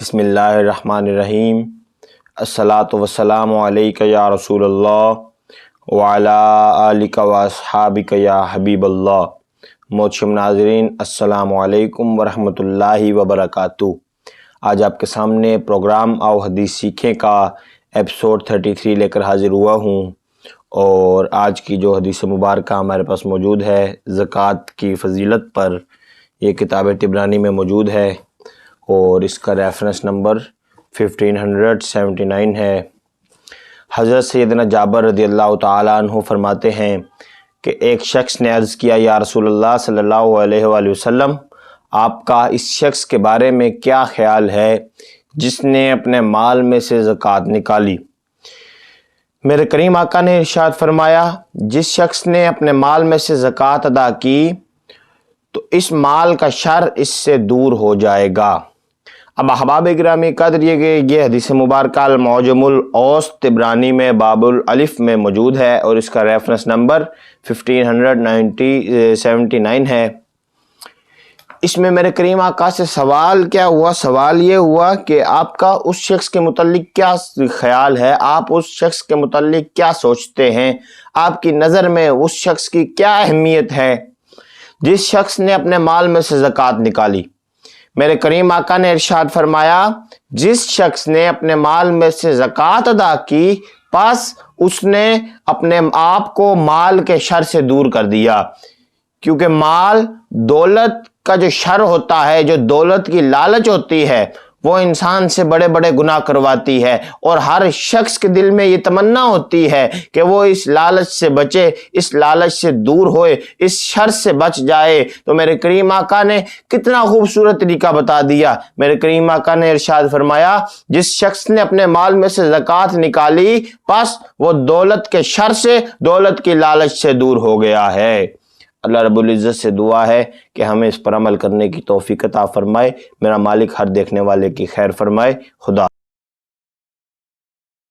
بسم اللہ الرحمن الرحیم۔ الصلاۃ والسلام علیک یا رسول اللہ وعلی آلک و اصحابک یا حبیب اللہ۔ محترم ناظرین، السلام علیکم ورحمۃ اللہ وبرکاتہ۔ آج آپ کے سامنے پروگرام آؤ حدیث سیکھیں کا ایپیسوڈ 33 لے کر حاضر ہوا ہوں، اور آج کی جو حدیث مبارکہ ہمارے پاس موجود ہے زکوٰۃ کی فضیلت پر، یہ کتاب طبرانی میں موجود ہے اور اس کا ریفرنس نمبر 1579 ہے۔ حضرت سیدنا جابر رضی اللہ تعالیٰ عنہ فرماتے ہیں کہ ایک شخص نے عرض کیا، یا رسول اللہ صلی اللہ علیہ وآلہ وسلم، آپ کا اس شخص کے بارے میں کیا خیال ہے جس نے اپنے مال میں سے زکوٰۃ نکالی؟ میرے کریم آقا نے ارشاد فرمایا، جس شخص نے اپنے مال میں سے زکوٰۃ ادا کی تو اس مال کا شر اس سے دور ہو جائے گا۔ اب احباب گرامی قدر، یہ حدیث مبارکہ المعجم الاوسط طبرانی میں باب الالف میں موجود ہے اور اس کا ریفرنس نمبر 1579 ہے۔ اس میں میرے کریم آقا سے سوال کیا ہوا؟ سوال یہ ہوا کہ آپ کا اس شخص کے متعلق کیا خیال ہے، آپ اس شخص کے متعلق کیا سوچتے ہیں، آپ کی نظر میں اس شخص کی کیا اہمیت ہے جس شخص نے اپنے مال میں سے زکوٰۃ نکالی؟ میرے کریم آقا نے ارشاد فرمایا، جس شخص نے اپنے مال میں سے زکوٰۃ ادا کی پس اس نے اپنے آپ کو مال کے شر سے دور کر دیا، کیونکہ مال دولت کا جو شر ہوتا ہے، جو دولت کی لالچ ہوتی ہے، وہ انسان سے بڑے بڑے گناہ کرواتی ہے، اور ہر شخص کے دل میں یہ تمنا ہوتی ہے کہ وہ اس لالچ سے بچے، اس لالچ سے دور ہوئے، اس شر سے بچ جائے۔ تو میرے کریم آقا نے کتنا خوبصورت طریقہ بتا دیا۔ میرے کریم آقا نے ارشاد فرمایا، جس شخص نے اپنے مال میں سے زکوٰۃ نکالی پس وہ دولت کے شر سے، دولت کی لالچ سے دور ہو گیا ہے۔ اللہ رب العزت سے دعا ہے کہ ہمیں اس پر عمل کرنے کی توفیق عطا فرمائے۔ میرا مالک ہر دیکھنے والے کی خیر فرمائے۔ خدا